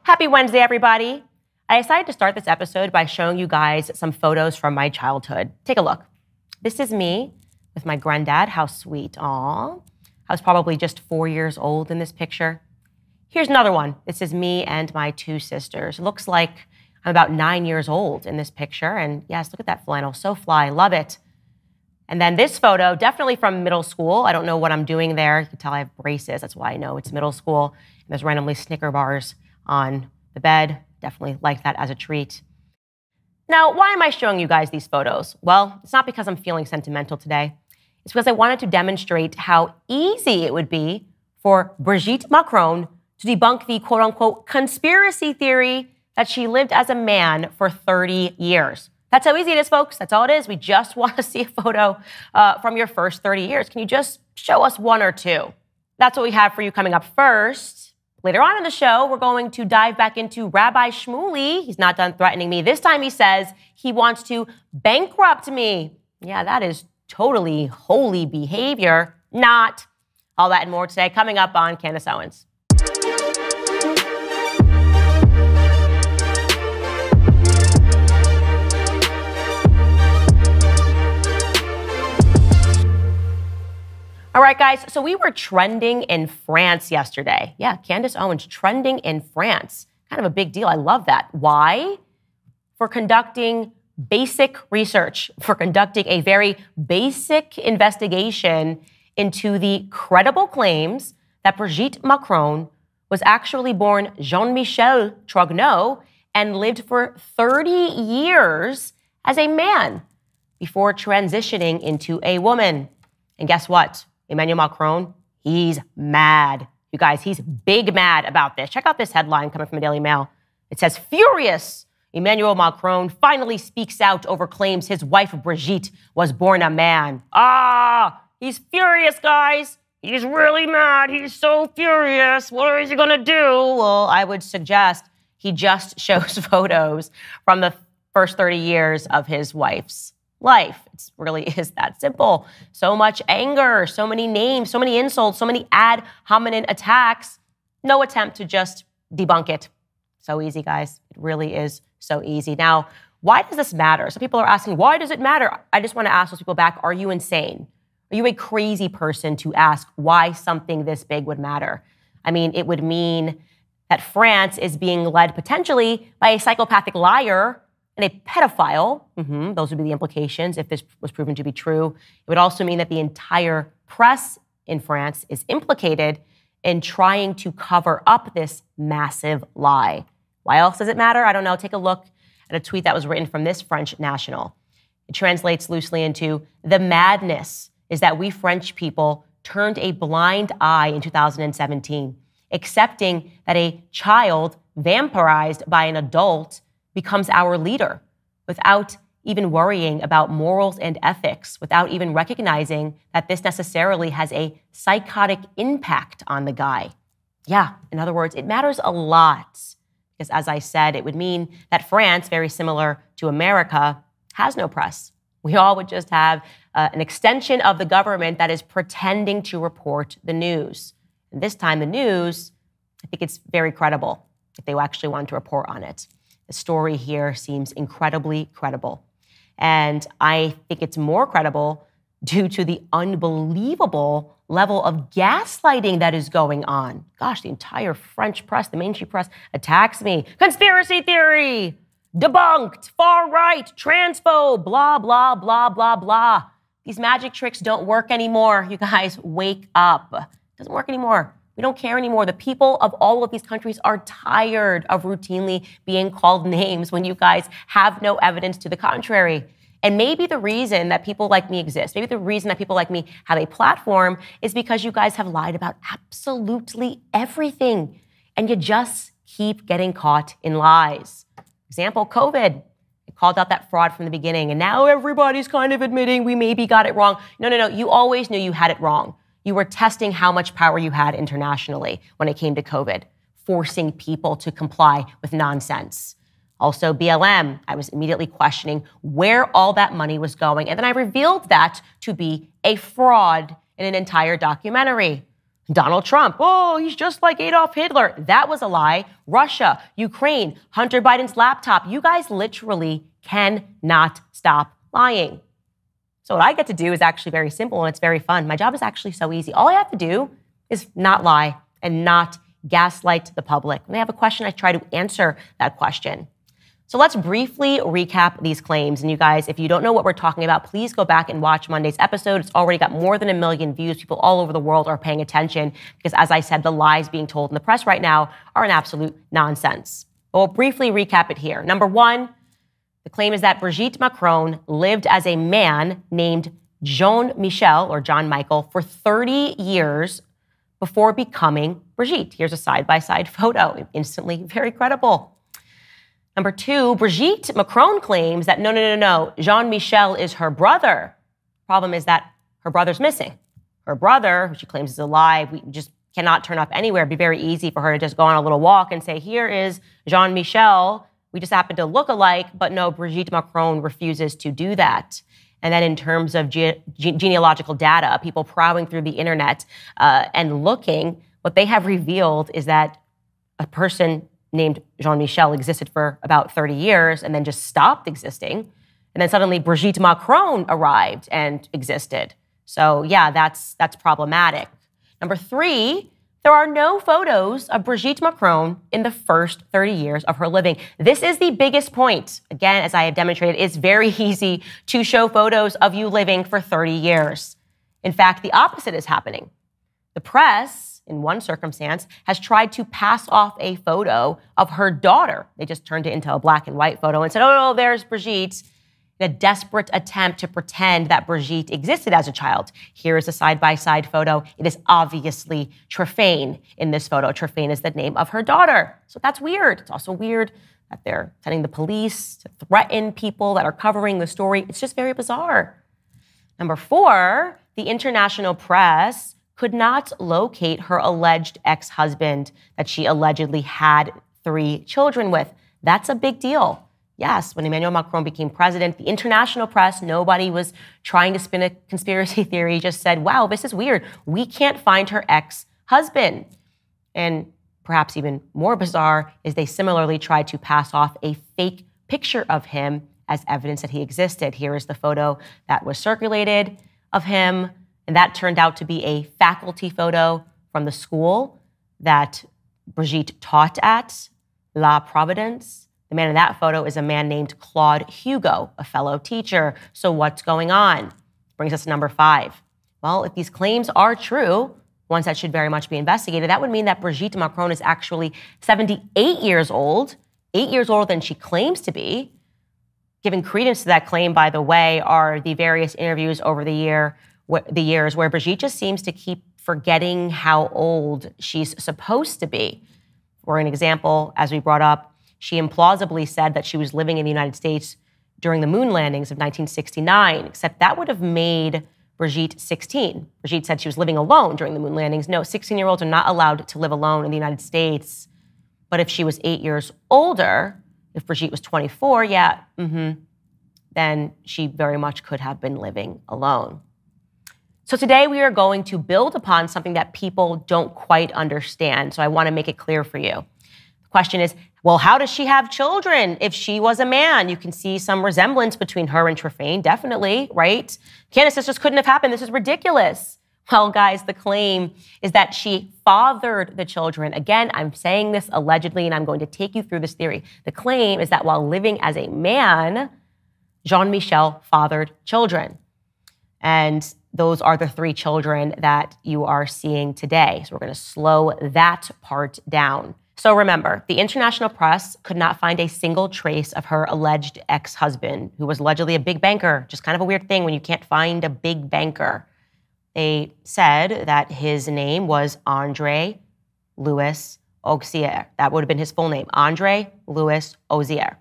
Happy Wednesday, everybody. I decided to start this episode by showing you guys some photos from my childhood. Take a look. This is me with my granddad. How sweet. Aw. I was probably just 4 years old in this picture. Here's another one. This is me and my two sisters. It looks like I'm about 9 years old in this picture. And yes, look at that flannel. So fly. Love it. And then this photo, definitely from middle school. I don't know what I'm doing there. You can tell I have braces. That's why I know it's middle school. And there's randomly Snicker bars on the bed. Definitely like that as a treat. Now, why am I showing you guys these photos? Well, it's not because I'm feeling sentimental today. It's because I wanted to demonstrate how easy it would be for Brigitte Macron to debunk the quote-unquote conspiracy theory that she lived as a man for 30 years. That's how easy it is, folks. That's all it is. We just want to see a photo from your first 30 years. Can you just show us one or two? That's what we have for you coming up first. Later on in the show, we're going to dive back into Rabbi Shmuley. He's not done threatening me. This time he says he wants to bankrupt me. Yeah, that is totally holy behavior. Not. All that and more today coming up on Candace Owens. All right, guys, so we were trending in France yesterday. Yeah, Candace Owens trending in France. Kind of a big deal. I love that. Why? For conducting basic research, for conducting a very basic investigation into the credible claims that Brigitte Macron was actually born Jean Michel Trogneux and lived for 30 years as a man before transitioning into a woman. And guess what? Emmanuel Macron, he's mad. You guys, he's big mad about this. Check out this headline coming from the Daily Mail. It says, furious, Emmanuel Macron finally speaks out over claims his wife Brigitte was born a man. He's furious, guys. He's really mad. He's so furious. What is he gonna do? Well, I would suggest he just shows photos from the first 30 years of his wife's life. It really is that simple. So much anger, so many names, so many insults, so many ad hominem attacks. No attempt to just debunk it. So easy, guys. It really is so easy. Now, why does this matter? Some people are asking, why does it matter? I just want to ask those people back, are you insane? Are you a crazy person to ask why something this big would matter? I mean, it would mean that France is being led potentially by a psychopathic liar and a pedophile. Those would be the implications if this was proven to be true. It would also mean that the entire press in France is implicated in trying to cover up this massive lie. Why else does it matter? I don't know. Take a look at a tweet that was written from this French national. It translates loosely into, the madness is that we French people turned a blind eye in 2017, accepting that a child vampirized by an adult becomes our leader without even worrying about morals and ethics, without even recognizing that this necessarily has a psychotic impact on the guy. Yeah, in other words, it matters a lot because, as I said, it would mean that France, very similar to America, has no press. We all would just have an extension of the government that is pretending to report the news. And this time, the news, I think it's very credible if they actually want to report on it. The story here seems incredibly credible. And I think it's more credible due to the unbelievable level of gaslighting that is going on. Gosh, the entire French press, the mainstream press, attacks me. Conspiracy theory, debunked, far right, transphobe, blah, blah, blah, blah, blah. These magic tricks don't work anymore. You guys, wake up. It doesn't work anymore. We don't care anymore. The people of all of these countries are tired of routinely being called names when you guys have no evidence to the contrary. And maybe the reason that people like me exist, maybe the reason that people like me have a platform is because you guys have lied about absolutely everything. And you just keep getting caught in lies. Example, COVID. I called out that fraud from the beginning. And now everybody's kind of admitting we maybe got it wrong. No. You always knew you had it wrong. You were testing how much power you had internationally when it came to COVID, forcing people to comply with nonsense. Also, BLM, I was immediately questioning where all that money was going. And then I revealed that to be a fraud in an entire documentary. Donald Trump, oh, he's just like Adolf Hitler. That was a lie. Russia, Ukraine, Hunter Biden's laptop. You guys literally cannot stop lying. So what I get to do is actually very simple and it's very fun. My job is actually so easy. All I have to do is not lie and not gaslight the public. When I have a question, I try to answer that question. So let's briefly recap these claims. And you guys, if you don't know what we're talking about, please go back and watch Monday's episode. It's already got more than 1 million views. People all over the world are paying attention because, as I said, the lies being told in the press right now are an absolute nonsense. But we'll briefly recap it here. Number one, the claim is that Brigitte Macron lived as a man named Jean Michel, or John Michael, for 30 years before becoming Brigitte. Here's a side-by-side photo. Instantly very credible. Number two, Brigitte Macron claims that no, Jean Michel is her brother. Problem is that her brother's missing. Her brother, who she claims is alive, we just cannot turn up anywhere. It'd be very easy for her to just go on a little walk and say, here is Jean Michel. We just happen to look alike, but no, Brigitte Macron refuses to do that. And then in terms of genealogical data, people prowling through the internet and looking, what they have revealed is that a person named Jean Michel existed for about 30 years and then just stopped existing. And then suddenly Brigitte Macron arrived and existed. So yeah, that's problematic. Number three, there are no photos of Brigitte Macron in the first 30 years of her living. This is the biggest point. Again, as I have demonstrated, it's very easy to show photos of you living for 30 years. In fact, the opposite is happening. The press, in one circumstance, has tried to pass off a photo of her daughter. They just turned it into a black and white photo and said, oh, no, there's Brigitte, in a desperate attempt to pretend that Brigitte existed as a child. Here is a side-by-side photo. It is obviously Trifane in this photo. Trifane is the name of her daughter. So that's weird. It's also weird that they're sending the police to threaten people that are covering the story. It's just very bizarre. Number four, the international press could not locate her alleged ex-husband that she allegedly had 3 children with. That's a big deal. Yes, when Emmanuel Macron became president, the international press, nobody was trying to spin a conspiracy theory, just said, wow, this is weird. We can't find her ex-husband. And perhaps even more bizarre is they similarly tried to pass off a fake picture of him as evidence that he existed. Here is the photo that was circulated of him, and that turned out to be a faculty photo from the school that Brigitte taught at, La Providence. The man in that photo is a man named Claude Hugo, a fellow teacher. So what's going on? Brings us to number 5. Well, if these claims are true, ones that should very much be investigated, that would mean that Brigitte Macron is actually 78 years old, 8 years older than she claims to be. Giving credence to that claim, by the way, are the various interviews over the years where Brigitte just seems to keep forgetting how old she's supposed to be. For an example, as we brought up, she implausibly said that she was living in the United States during the moon landings of 1969, except that would have made Brigitte 16. Brigitte said she was living alone during the moon landings. No, 16-year-olds are not allowed to live alone in the United States. But if she was 8 years older, if Brigitte was 24, then she very much could have been living alone. So today we are going to build upon something that people don't quite understand. So I want to make it clear for you. The question is, well, how does she have children if she was a man? You can see some resemblance between her and Trifane, definitely, right? Candace, this just couldn't have happened. This is ridiculous. Well, guys, the claim is that she fathered the children. Again, I'm saying this allegedly, and I'm going to take you through this theory. The claim is that while living as a man, Jean Michel fathered children. And those are the 3 children that you are seeing today. So we're going to slow that part down. So remember, the international press could not find a single trace of her alleged ex-husband, who was allegedly a big banker. Just kind of a weird thing when you can't find a big banker. They said that his name was André Louis Auxier. That would have been his full name, André Louis Auxier.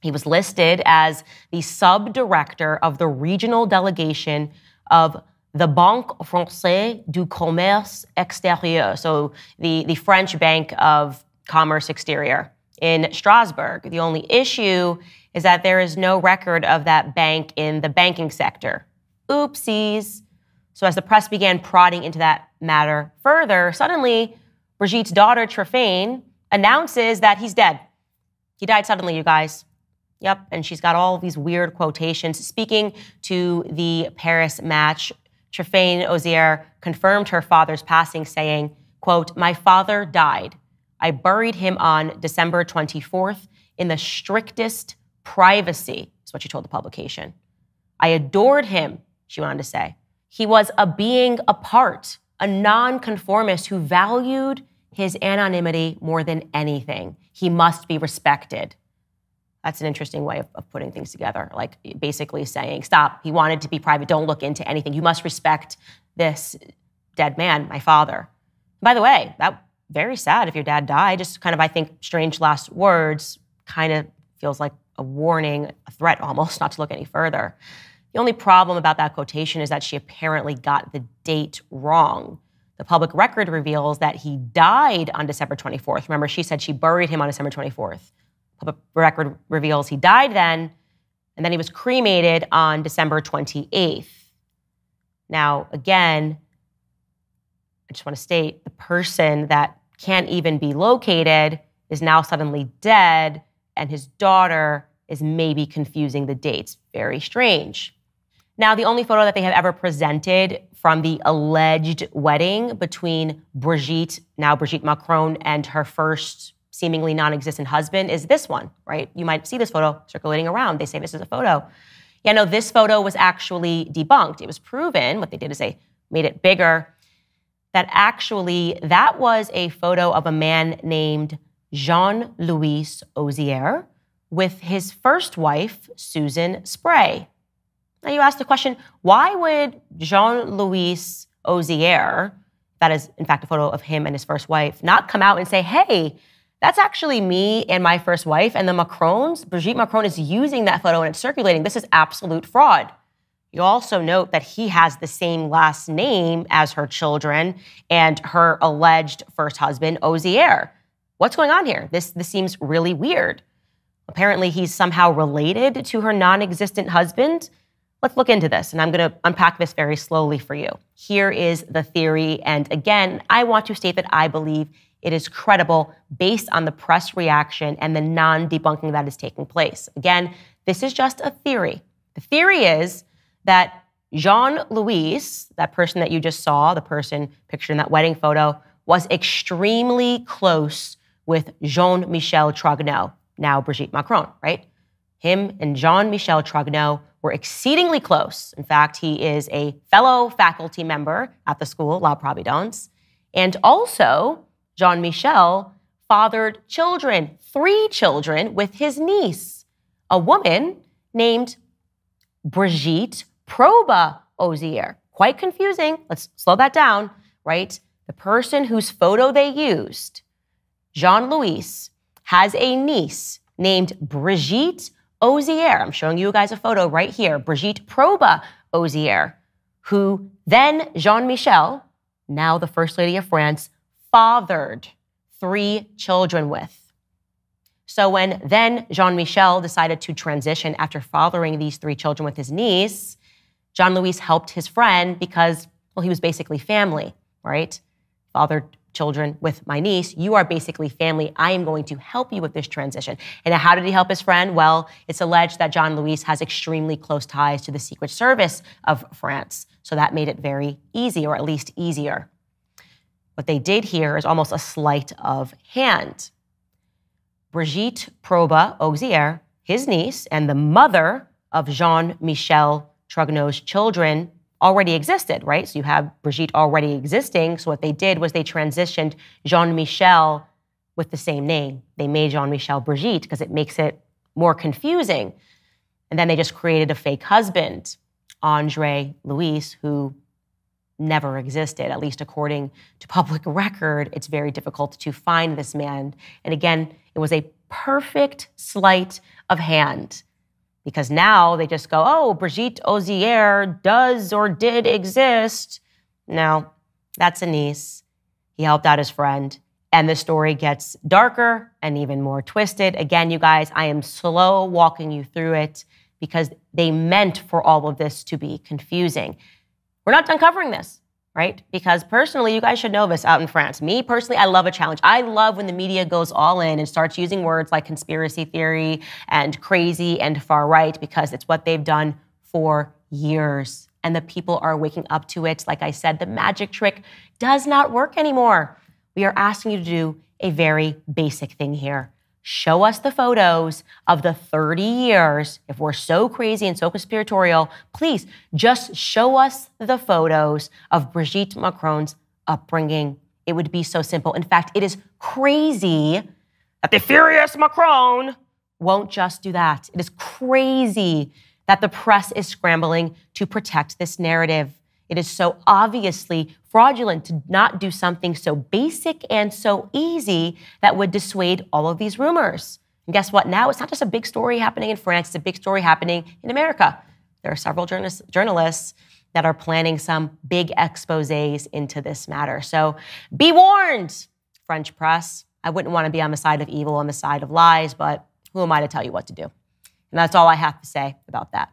He was listed as the sub-director of the regional delegation of the Banque Française du Commerce Extérieur, so the French Bank of Commerce Exterior in Strasbourg. The only issue is that there is no record of that bank in the banking sector. Oopsies. So as the press began prodding into that matter further, suddenly Brigitte's daughter, Trifane, announces that he's dead. He died suddenly, you guys. Yep, and she's got all these weird quotations. Speaking to the Paris Match, Trifane Ozier confirmed her father's passing, saying, quote, "My father died. I buried him on December 24th in the strictest privacy," is what she told the publication. "I adored him," she went on to say. "He was a being apart, a nonconformist who valued his anonymity more than anything. He must be respected." That's an interesting way of putting things together, like basically saying, stop, he wanted to be private, don't look into anything. You must respect this dead man, my father. By the way, that very sad if your dad died, just kind of, I think, strange last words, kind of feels like a warning, a threat almost, not to look any further. The only problem about that quotation is that she apparently got the date wrong. The public record reveals that he died on December 24th. Remember, she said she buried him on December 24th. Public record reveals he died then, and then he was cremated on December 28th. Now, again, I just want to state the person that can't even be located is now suddenly dead, and his daughter is maybe confusing the dates. Very strange. Now, the only photo that they have ever presented from the alleged wedding between Brigitte, now Brigitte Macron, and her first seemingly non-existent husband is this one, right? You might see this photo circulating around. They say this is a photo. Yeah, no, this photo was actually debunked. It was proven, what they did is they made it bigger, that actually that was a photo of a man named Jean-Louis Ozier with his first wife, Susan Spray. Now you ask the question, why would Jean-Louis Ozier, that is in fact a photo of him and his first wife, not come out and say, hey, that's actually me and my first wife, and the Macrons, Brigitte Macron is using that photo and it's circulating. This is absolute fraud. You also note that he has the same last name as her children and her alleged first husband, Ozier. What's going on here? This seems really weird. Apparently, he's somehow related to her non-existent husband. Let's look into this, and I'm going to unpack this very slowly for you. Here is the theory, and again, I want to state that I believe it is credible based on the press reaction and the non-debunking that is taking place. Again, this is just a theory. The theory is that Jean-Louis, that person that you just saw, the person pictured in that wedding photo, was extremely close with Jean Michel Trogneux, now Brigitte Macron, right? Him and Jean Michel Trogneux were exceedingly close. In fact, he is a fellow faculty member at the school, La Providence. And also, Jean Michel fathered children, 3 children, with his niece, a woman named Brigitte Ozier. Quite confusing. Let's slow that down, right? The person whose photo they used, Jean-Louis, has a niece named Brigitte Ozier. I'm showing you guys a photo right here. Brigitte Ozier, who then Jean Michel, now the First Lady of France, fathered 3 children with. So when then Jean Michel decided to transition after fathering these 3 children with his niece, Jean-Louis helped his friend because, well, he was basically family, right? Fathered children with my niece. You are basically family. I am going to help you with this transition. And how did he help his friend? Well, it's alleged that Jean-Louis has extremely close ties to the Secret Service of France. So that made it very easy, or at least easier. What they did here is almost a sleight of hand. Brigitte Ozier, his niece, and the mother of Jean Michel Trogneux's children already existed, right? So you have Brigitte already existing. So what they did was they transitioned Jean Michel with the same name. They made Jean Michel Brigitte because it makes it more confusing. And then they just created a fake husband, André Louis, who never existed, at least according to public record. It's very difficult to find this man. And again, it was a perfect sleight of hand, because now they just go, oh, Brigitte Ozier does or did exist. No, that's a niece. He helped out his friend. And the story gets darker and even more twisted. Again, you guys, I am slow walking you through it because they meant for all of this to be confusing. we're not done covering this, right? Because personally, you guys should know this out in France. Me, personally, I love a challenge. I love when the media goes all in and starts using words like conspiracy theory and crazy and far right, because it's what they've done for years. And the people are waking up to it. Like I said, the magic trick does not work anymore. We are asking you to do a very basic thing here. Show us the photos of the 30 years. If we're so crazy and so conspiratorial, please just show us the photos of Brigitte Macron's upbringing. It would be so simple. In fact, it is crazy that the furious Macron won't just do that. It is crazy that the press is scrambling to protect this narrative. It is so obviously fraudulent to not do something so basic and so easy that would dissuade all of these rumors. And guess what? Now it's not just a big story happening in France, it's a big story happening in America. There are several journalists that are planning some big exposés into this matter. So be warned, French press. I wouldn't want to be on the side of evil, on the side of lies, but who am I to tell you what to do? And that's all I have to say about that.